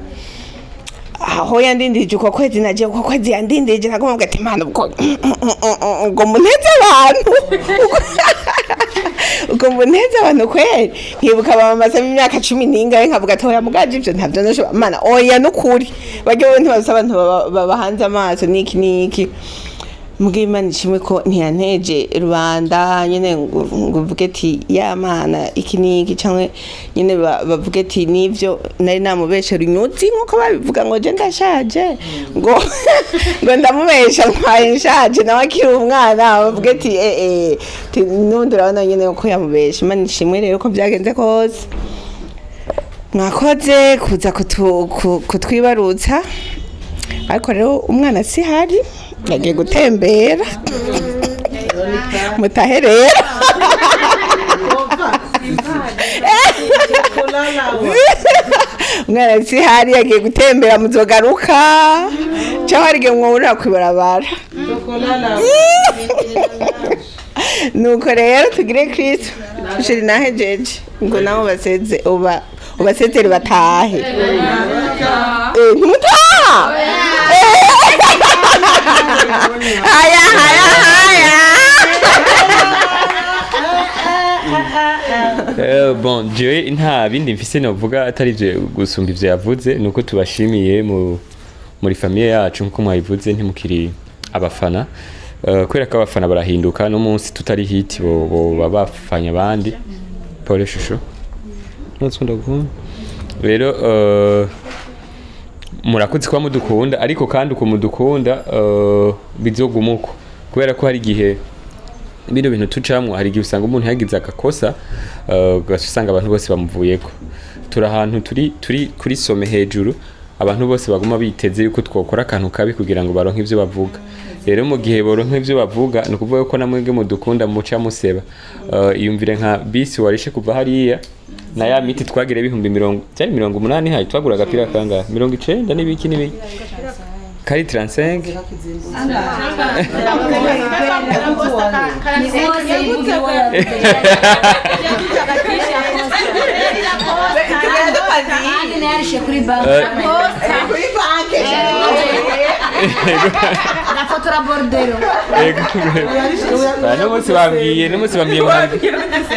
aho yandindije uko kwezi naje uko kwezi yandindije nagomba ati Imana ubwo muneze abantu ubwo muneze abantu kweri nkibuka bamaze mu myaka 10 n'ingahe nkavuga ati oya mugaje ibyo ntabyo nashoba Imana oya nukuri bajye bo ntibasa abantu babahanze amaso niki muge Imana ishimwe ko ntiyanteje rubanda nyene nguvuge ati ya Mana iki niki cyangwa nyene bavuge ati nivyo nari namubeshe runyuzi nkuko babivuga ngo je ndashaje ngo ndamubesha ntwaye nshaje nawe akiri umwana bavuge ati nundi urabona nyene ko yamubesha Imana ishimwe rero ko byagenze kose mwakoze kuza kutwibarutsa ariko rero umwana si hari yagiye gutembera mutaherera umwana si hari yagiye gutembera muzogaruka cyangwa ari mwurira kwibarabara nuko rero tugire Kristo shiri nahejeje ngo naho baseze ubasezere batahe ntimutaha bon jewe nta bindi mfise novuga atari je gusumba ivyo yavuze nuko tubashimiye muri famille yacu nkuko mwayivuze ntimukiri abafana kubera ko abafana barahinduka no munsi tutari hit bo bafanya abandi Paul Shusho natunda gukunda rero murakoze kwa mudukunda ariko kandi uko mudukunda bizogumuko kubera ko hari gihe bino bintu tucamwe hari gihe usanga umuntu yagize akakosa ugasanga abantu bose bamuvuyeko turi ahantu turi kuri some hejuru abantu bose baguma biteze yuko twokora akantu kabi kugira ngo baronke ivyo bavuga rero mu gihe boronke ivyo bavuga no kuvuga ko namwege mudukunda muca museba iyumvire nka bisi warishe kuva hariya na ya miti twagire bihumbi 80 hayi twagura agapira kanga 90 n'ibiki kari 35 La foto la bordero. No musi bambwiye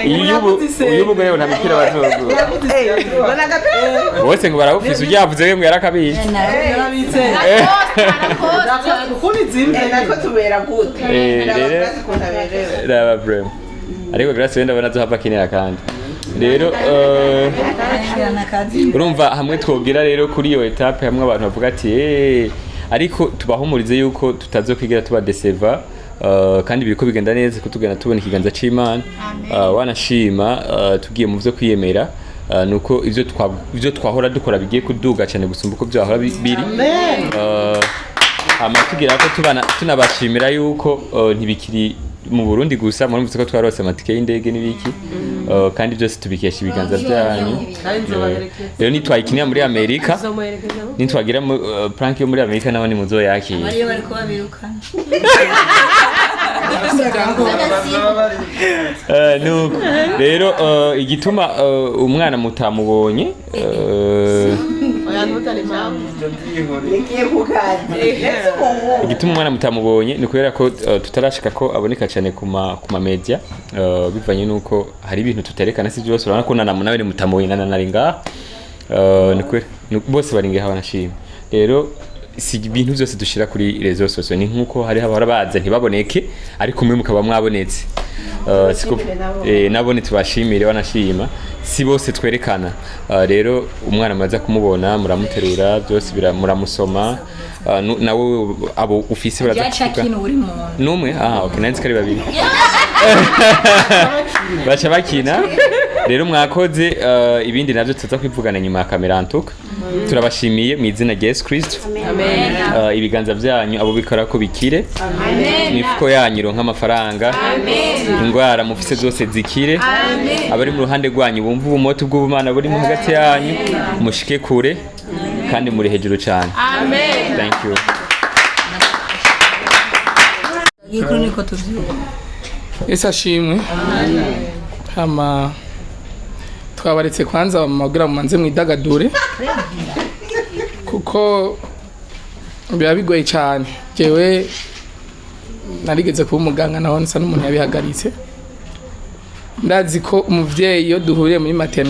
uyubu gwe na mipira bazogo bose ngo barawufise uyavuze we ngo yarakabiye nako tubera gute raba brem ariko grace wenda banazo hapa kinera kandi rero urumva hamwe twogira rero kuri iyo etape hamwe abantu bavuga ati ariko tubahumurize yuko tutazokwigira tuba deseva kandi biriko bigenda neza ko tugenda tubona ikiganza c'Imana wanashima tugiye mu vyo kwiyemera nuko ivyo twahora dukora bigiye kuduga cyane gusumba uko byahora biri amatugira ko tunabashimira yuko ntibikiri mu Burundi gusa murumvise ko twarose amatike y'indege n'ibiki kandi byose tubikesha ibiganza byanyu rero nitwayikinira muri Amerika nitwagira prank yo muri Amerika nabo ni muzoyakira bari bariko babirukana nuko rero igituma umwana mutamubonye igituma umwana mutamubonye ni kubera ko tutarashika ko aboneka cyane ku ma media bivanye nuko hari ibintu tuterekana si byose urabona ko nawe ni mutamubonye nari ngaha bose bari ngaha banashima rero si ibintu byose dushira kuri réseaux sociaux ni nkuko hari abaza ntibaboneke ariko mwe mukaba mwabonetse nabone tubashimire wanashima si bose twerekana rero umwana amaze kumubona muramuterura byose muramusoma nawe abo ufise baraza numwe okay nanzi kari babiri bacha bakina rero mwakoze ibindi navyo tuza kwivugana nyuma ya kamera antuka turabashimiye mu izina rya Yesu Kristo amen ibiganza byanyu abo bikora ko bikire amen mifuko yanyu ronka amafaranga amen ingwara mufise zose zikire amen abari mu ruhande rwanyu bumva ubumoto bw'ubumana buri mu hagati yanyu mushike kure kandi muri hejuru cyane amen thank you niko tuvyuka Ashimwe hama twabaretse kwanza amagira mumanze mwidagadure kuko biba bigoye cyane jewe narigeze kuba umuganga naho nsa n'umuntu yabihagaritse ndazi ko umuvyeyi iyo duhuriye muri maternité